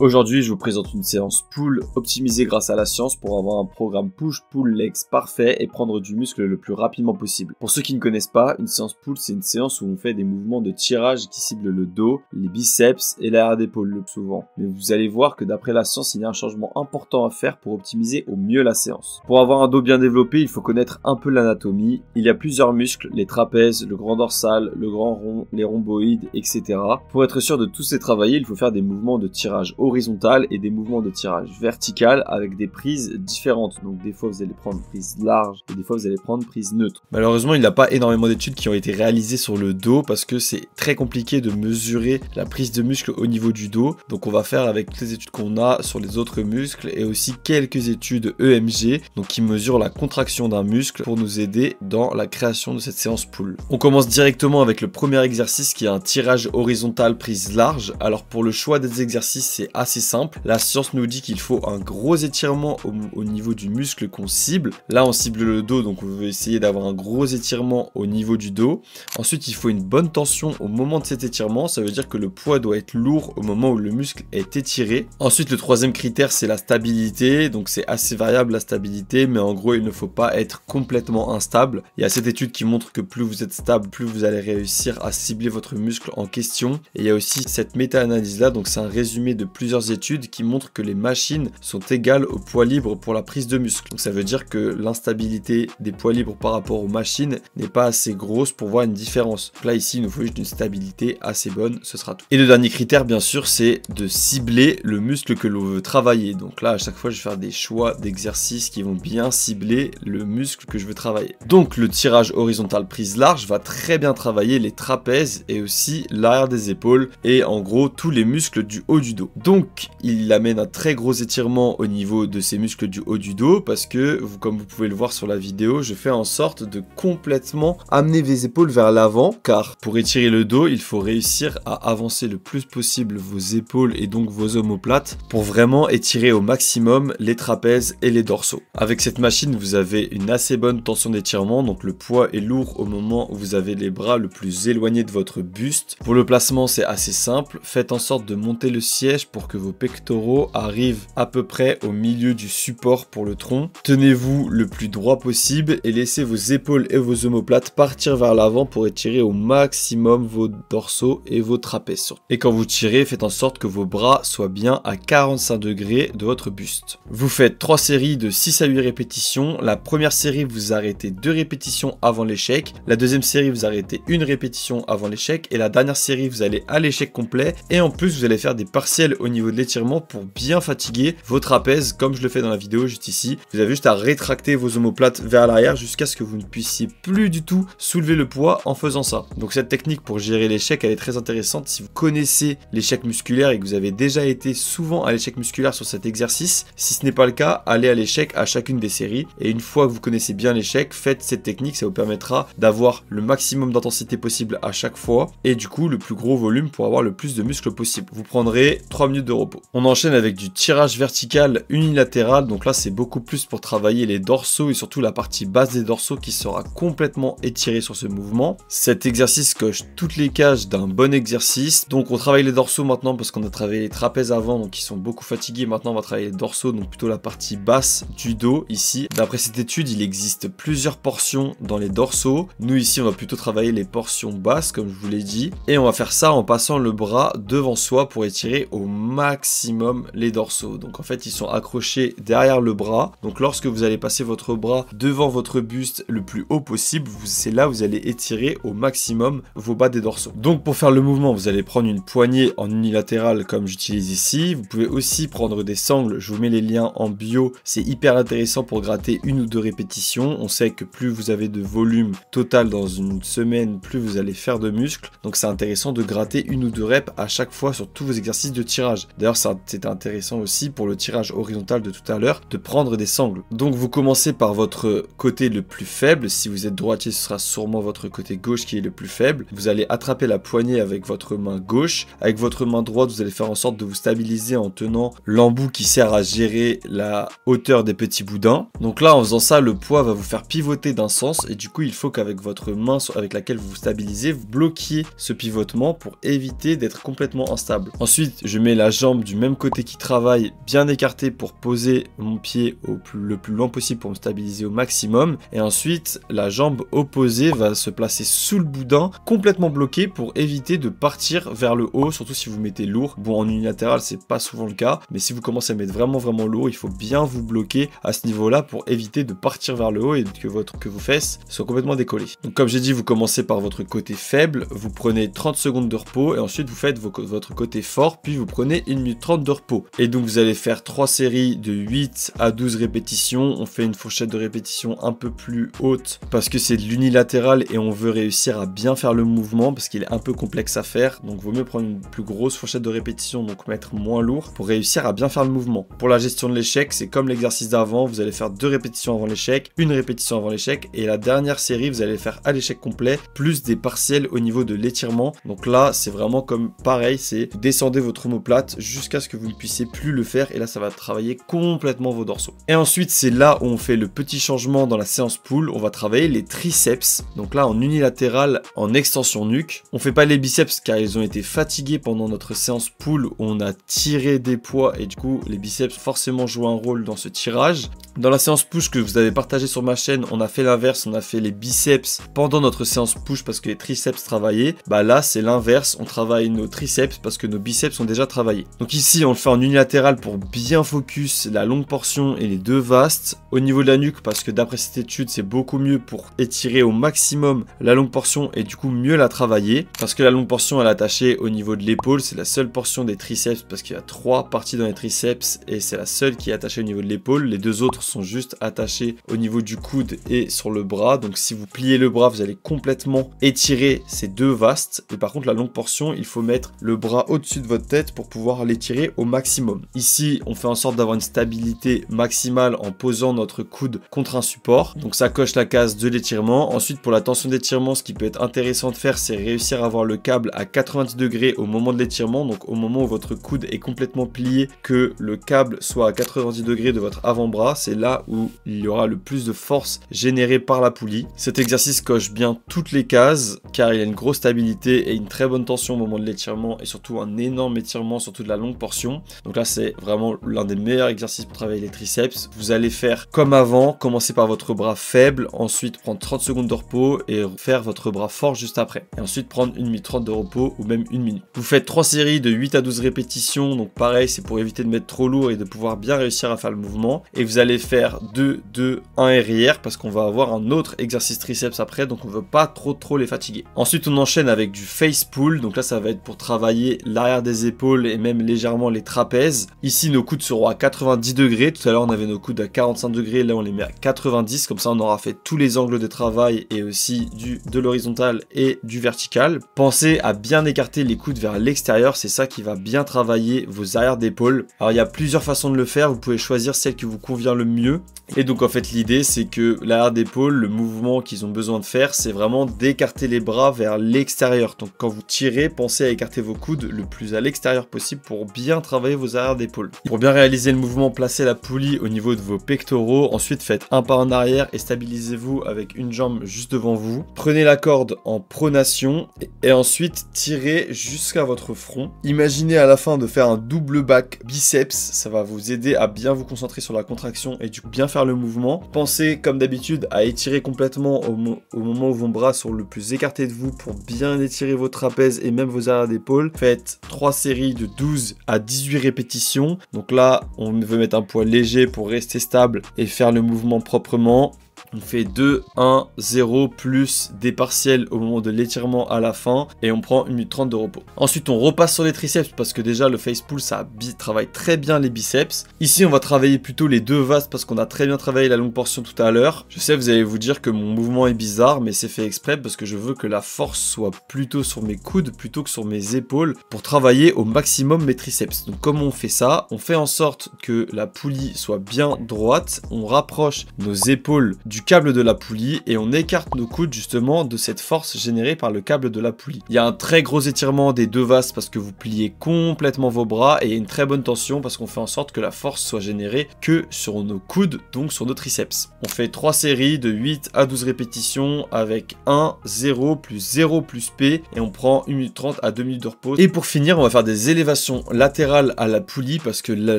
Aujourd'hui, je vous présente une séance pull optimisée grâce à la science pour avoir un programme push-pull legs parfait et prendre du muscle le plus rapidement possible. Pour ceux qui ne connaissent pas, une séance pull, c'est une séance où on fait des mouvements de tirage qui ciblent le dos, les biceps et l'arrière d'épaule le plus souvent. Mais vous allez voir que d'après la science, il y a un changement important à faire pour optimiser au mieux la séance. Pour avoir un dos bien développé, il faut connaître un peu l'anatomie. Il y a plusieurs muscles, les trapèzes, le grand dorsal, le grand rond, les rhomboïdes, etc. Pour être sûr de tous les travailler, il faut faire des mouvements de tirage horizontal et des mouvements de tirage vertical avec des prises différentes. Donc des fois vous allez prendre prise large et des fois vous allez prendre prise neutre. Malheureusement, il n'y a pas énormément d'études qui ont été réalisées sur le dos parce que c'est très compliqué de mesurer la prise de muscle au niveau du dos. Donc on va faire avec toutes les études qu'on a sur les autres muscles et aussi quelques études EMG, donc qui mesurent la contraction d'un muscle pour nous aider dans la création de cette séance pull. On commence directement avec le premier exercice qui est un tirage horizontal prise large. Alors pour le choix des exercices, c'est assez simple. La science nous dit qu'il faut un gros étirement au niveau du muscle qu'on cible. Là, on cible le dos, donc on veut essayer d'avoir un gros étirement au niveau du dos. Ensuite, il faut une bonne tension au moment de cet étirement. Ça veut dire que le poids doit être lourd au moment où le muscle est étiré. Ensuite, le troisième critère, c'est la stabilité. Donc c'est assez variable la stabilité, mais en gros, il ne faut pas être complètement instable. Il y a cette étude qui montre que plus vous êtes stable, plus vous allez réussir à cibler votre muscle en question. Et il y a aussi cette méta-analyse là, donc c'est un résumé de plusieurs études qui montrent que les machines sont égales au poids libre pour la prise de muscle. Donc ça veut dire que l'instabilité des poids libres par rapport aux machines n'est pas assez grosse pour voir une différence. Donc là ici il nous faut juste une stabilité assez bonne, ce sera tout. Et le dernier critère bien sûr c'est de cibler le muscle que l'on veut travailler. Donc là à chaque fois je vais faire des choix d'exercices qui vont bien cibler le muscle que je veux travailler. Donc le tirage horizontal prise large va très bien travailler les trapèzes et aussi l'arrière des épaules et en gros tous les muscles du haut du dos. Donc il amène un très gros étirement au niveau de ces muscles du haut du dos parce que comme vous pouvez le voir sur la vidéo, je fais en sorte de complètement amener les épaules vers l'avant car pour étirer le dos il faut réussir à avancer le plus possible vos épaules et donc vos omoplates pour vraiment étirer au maximum les trapèzes et les dorsaux. Avec cette machine vous avez une assez bonne tension d'étirement, donc le poids est lourd au moment où vous avez les bras le plus éloignés de votre buste. Pour le placement c'est assez simple, faites en sorte de monter le siège pour que vos pectoraux arrivent à peu près au milieu du support pour le tronc. Tenez-vous le plus droit possible et laissez vos épaules et vos omoplates partir vers l'avant pour étirer au maximum vos dorsaux et vos trapèzes. Et quand vous tirez, faites en sorte que vos bras soient bien à 45 degrés de votre buste. Vous faites 3 séries de 6 à 8 répétitions. La première série, vous arrêtez 2 répétitions avant l'échec. La deuxième série, vous arrêtez 1 répétition avant l'échec. Et la dernière série, vous allez à l'échec complet. Et en plus, vous allez faire des partiels au niveau de l'étirement pour bien fatiguer vos trapèzes, comme je le fais dans la vidéo juste ici. Vous avez juste à rétracter vos omoplates vers l'arrière jusqu'à ce que vous ne puissiez plus du tout soulever le poids en faisant ça. Donc cette technique pour gérer l'échec, elle est très intéressante si vous connaissez l'échec musculaire et que vous avez déjà été souvent à l'échec musculaire sur cet exercice. Si ce n'est pas le cas, allez à l'échec à chacune des séries. Et une fois que vous connaissez bien l'échec, faites cette technique, ça vous permettra d'avoir le maximum d'intensité possible à chaque fois et du coup le plus gros volume pour avoir le plus de muscles possible. Vous prendrez 3 minutes de repos. On enchaîne avec du tirage vertical unilatéral, donc là c'est beaucoup plus pour travailler les dorsaux et surtout la partie basse des dorsaux qui sera complètement étirée sur ce mouvement. Cet exercice coche toutes les cases d'un bon exercice. Donc on travaille les dorsaux maintenant parce qu'on a travaillé les trapèzes avant, donc ils sont beaucoup fatigués. Maintenant on va travailler les dorsaux, donc plutôt la partie basse du dos ici. D'après cette étude, il existe plusieurs portions dans les dorsaux. Nous ici on va plutôt travailler les portions basses comme je vous l'ai dit. Et on va faire ça en passant le bras devant soi pour étirer au maximum les dorsaux. Donc en fait ils sont accrochés derrière le bras. Donc lorsque vous allez passer votre bras devant votre buste le plus haut possible, c'est là où vous allez étirer au maximum vos bas des dorsaux. Donc pour faire le mouvement, vous allez prendre une poignée en unilatéral comme j'utilise ici. Vous pouvez aussi prendre des sangles, je vous mets les liens en bio. C'est hyper intéressant pour gratter 1 ou 2 répétitions. On sait que plus vous avez de volume total dans une semaine, plus vous allez faire de muscles. Donc c'est intéressant de gratter 1 ou 2 reps à chaque fois sur tous vos exercices de tirage. D'ailleurs c'est intéressant aussi pour le tirage horizontal de tout à l'heure de prendre des sangles. Donc vous commencez par votre côté le plus faible. Si vous êtes droitier, ce sera sûrement votre côté gauche qui est le plus faible. Vous allez attraper la poignée avec votre main gauche. Avec votre main droite, vous allez faire en sorte de vous stabiliser en tenant l'embout qui sert à gérer la hauteur des petits boudins. Donc là, en faisant ça, le poids va vous faire pivoter d'un sens et du coup, il faut qu'avec votre main avec laquelle vous vous stabilisez, vous bloquiez ce pivotement pour éviter d'être complètement instable. Ensuite, je mets la la jambe du même côté qui travaille, bien écartée pour poser mon pied le plus loin possible pour me stabiliser au maximum. Et ensuite, la jambe opposée va se placer sous le boudin, complètement bloquée pour éviter de partir vers le haut, surtout si vous mettez lourd. Bon, en unilatéral, c'est pas souvent le cas, mais si vous commencez à mettre vraiment lourd, il faut bien vous bloquer à ce niveau-là pour éviter de partir vers le haut et que vos fesses soient complètement décollées. Donc comme j'ai dit, vous commencez par votre côté faible, vous prenez 30 secondes de repos et ensuite vous faites votre côté fort, puis vous prenez 1 minute 30 de repos. Et donc vous allez faire 3 séries de 8 à 12 répétitions. On fait une fourchette de répétition un peu plus haute parce que c'est de l'unilatéral et on veut réussir à bien faire le mouvement parce qu'il est un peu complexe à faire. Donc vaut mieux prendre une plus grosse fourchette de répétition, donc mettre moins lourd pour réussir à bien faire le mouvement. Pour la gestion de l'échec, c'est comme l'exercice d'avant, vous allez faire 2 répétitions avant l'échec, 1 répétition avant l'échec et la dernière série, vous allez faire à l'échec complet plus des partiels au niveau de l'étirement. Donc là, c'est vraiment comme pareil, c'est vous descendez votre omoplate jusqu'à ce que vous ne puissiez plus le faire et là, ça va travailler complètement vos dorsaux. Et ensuite, c'est là où on fait le petit changement dans la séance pull, on va travailler les triceps. Donc là, en unilatéral, en extension nuque. On fait pas les biceps car ils ont été fatigués pendant notre séance pull où on a tiré des poids et du coup, les biceps forcément jouent un rôle dans ce tirage. Dans la séance push que vous avez partagé sur ma chaîne, on a fait l'inverse, on a fait les biceps pendant notre séance push parce que les triceps travaillaient. Bah là, c'est l'inverse, on travaille nos triceps parce que nos biceps sont déjà travaillés. Donc ici, on le fait en unilatéral pour bien focus la longue portion et les 2 vastes. Au niveau de la nuque, parce que d'après cette étude, c'est beaucoup mieux pour étirer au maximum la longue portion et du coup mieux la travailler. Parce que la longue portion, elle est attachée au niveau de l'épaule, c'est la seule portion des triceps parce qu'il y a 3 parties dans les triceps et c'est la seule qui est attachée au niveau de l'épaule. Les 2 autres sont juste attachés au niveau du coude et sur le bras. Donc si vous pliez le bras, vous allez complètement étirer ces 2 vastes. Et par contre, la longue portion, il faut mettre le bras au-dessus de votre tête pour pouvoir l'étirer au maximum. Ici, on fait en sorte d'avoir une stabilité maximale en posant notre coude contre un support. Donc ça coche la case de l'étirement. Ensuite, pour la tension d'étirement, ce qui peut être intéressant de faire, c'est réussir à avoir le câble à 90 degrés au moment de l'étirement. Donc au moment où votre coude est complètement plié, que le câble soit à 90 degrés de votre avant-bras. C'est là où il y aura le plus de force générée par la poulie. Cet exercice coche bien toutes les cases car il a une grosse stabilité et une très bonne tension au moment de l'étirement et surtout un énorme étirement, surtout de la longue portion. Donc là, c'est vraiment l'un des meilleurs exercices pour travailler les triceps. Vous allez faire comme avant, commencer par votre bras faible, ensuite prendre 30 secondes de repos et faire votre bras fort juste après. Et ensuite prendre 1 minute 30 de repos ou même 1 minute. Vous faites 3 séries de 8 à 12 répétitions, donc pareil, c'est pour éviter de mettre trop lourd et de pouvoir bien réussir à faire le mouvement. Et vous allez faire 2, 2, 1 arrière parce qu'on va avoir un autre exercice triceps après, donc on veut pas trop les fatiguer. Ensuite, on enchaîne avec du face pull, donc là, ça va être pour travailler l'arrière des épaules et même légèrement les trapèzes. Ici, nos coudes seront à 90 degrés. Tout à l'heure, on avait nos coudes à 45 degrés, là, on les met à 90. Comme ça, on aura fait tous les angles de travail et aussi de l'horizontal et du vertical. Pensez à bien écarter les coudes vers l'extérieur, c'est ça qui va bien travailler vos arrières d'épaule. Alors, il y a plusieurs façons de le faire, vous pouvez choisir celle qui vous convient le mieux. Et donc, en fait, l'idée, c'est que l'arrière d'épaule, le mouvement qu'ils ont besoin de faire, c'est vraiment d'écarter les bras vers l'extérieur. Donc, quand vous tirez, pensez à écarter vos coudes le plus à l'extérieur possible pour bien travailler vos arrières d'épaule. Pour bien réaliser le mouvement, placez la poulie au niveau de vos pectoraux. Ensuite, faites un pas en arrière et stabilisez-vous avec une jambe juste devant vous. Prenez la corde en pronation et ensuite tirez jusqu'à votre front. Imaginez à la fin de faire un double back biceps. Ça va vous aider à bien vous concentrer sur la contraction et du coup bien faire le mouvement. Pensez comme d'habitude à étirer complètement au moment où vos bras sont le plus écartés de vous pour bien étirer vos trapèzes et même vos arrières d'épaule. Faites 3 séries de 12 à 18 répétitions. Donc là, on veut mettre un poids léger pour rester stable et faire le mouvement proprement. On fait 2, 1, 0 plus des partiels au moment de l'étirement à la fin et on prend 1 minute 30 de repos. Ensuite, on repasse sur les triceps parce que déjà le face pull ça travaille très bien les biceps. Ici, on va travailler plutôt les 2 vastes parce qu'on a très bien travaillé la longue portion tout à l'heure. Je sais, vous allez vous dire que mon mouvement est bizarre, mais c'est fait exprès parce que je veux que la force soit plutôt sur mes coudes plutôt que sur mes épaules pour travailler au maximum mes triceps. Donc, comment on fait ça? On fait en sorte que la poulie soit bien droite. On rapproche nos épaules du câble de la poulie et on écarte nos coudes justement de cette force générée par le câble de la poulie. Il y a un très gros étirement des deux vastes parce que vous pliez complètement vos bras et il y a une très bonne tension parce qu'on fait en sorte que la force soit générée que sur nos coudes, donc sur nos triceps. On fait 3 séries de 8 à 12 répétitions avec 1, 0, plus 0, plus P et on prend 1 minute 30 à 2 minutes de repos. Et pour finir, on va faire des élévations latérales à la poulie parce que la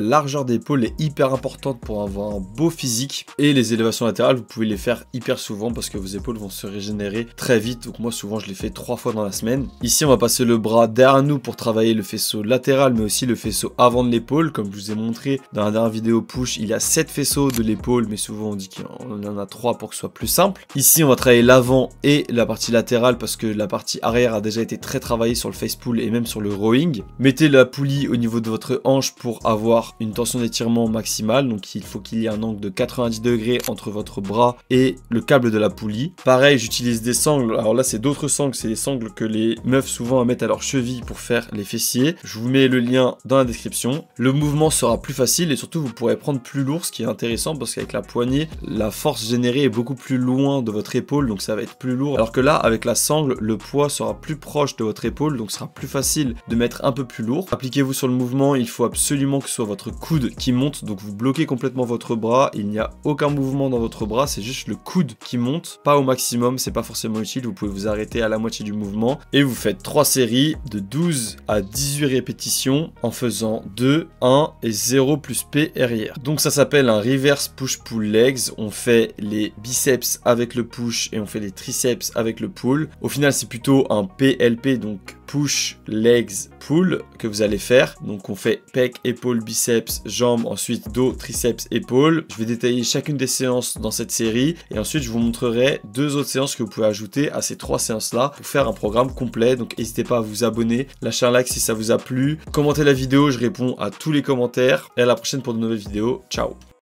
largeur d'épaule est hyper importante pour avoir un beau physique. Et les élévations latérales, vous pouvez les faire hyper souvent parce que vos épaules vont se régénérer très vite. Donc moi, souvent, je les fais 3 fois dans la semaine. Ici, on va passer le bras derrière nous pour travailler le faisceau latéral, mais aussi le faisceau avant de l'épaule. Comme je vous ai montré dans la dernière vidéo push, il y a 7 faisceaux de l'épaule, mais souvent on dit qu'on en a 3 pour que ce soit plus simple. Ici, on va travailler l'avant et la partie latérale parce que la partie arrière a déjà été très travaillée sur le face pull et même sur le rowing. Mettez la poulie au niveau de votre hanche pour avoir une tension d'étirement maximale. Donc il faut qu'il y ait un angle de 90 degrés entre votre bras et le câble de la poulie. Pareil, j'utilise des sangles. Alors là, c'est d'autres sangles. C'est des sangles que les meufs souvent mettent à leur cheville pour faire les fessiers. Je vous mets le lien dans la description. Le mouvement sera plus facile et surtout vous pourrez prendre plus lourd, ce qui est intéressant parce qu'avec la poignée, la force générée est beaucoup plus loin de votre épaule, donc ça va être plus lourd. Alors que là, avec la sangle, le poids sera plus proche de votre épaule, donc ce sera plus facile de mettre un peu plus lourd. Appliquez-vous sur le mouvement, il faut absolument que ce soit votre coude qui monte, donc vous bloquez complètement votre bras. Il n'y a aucun mouvement dans votre bras, c'est juste le coude qui monte, pas au maximum, c'est pas forcément utile, vous pouvez vous arrêter à la moitié du mouvement. Et vous faites 3 séries de 12 à 18 répétitions en faisant 2, 1 et 0 plus P arrière. Donc ça s'appelle un reverse push-pull legs. On fait les biceps avec le push et on fait les triceps avec le pull. Au final, c'est plutôt un PLP, donc push, legs, pull que vous allez faire. Donc on fait pec, épaule, biceps, jambes, ensuite dos, triceps, épaule. Je vais détailler chacune des séances dans cette série et ensuite je vous montrerai 2 autres séances que vous pouvez ajouter à ces 3 séances là pour faire un programme complet. Donc n'hésitez pas à vous abonner, lâcher un like si ça vous a plu, commentez la vidéo, je réponds à tous les commentaires et à la prochaine pour de nouvelles vidéos. Ciao.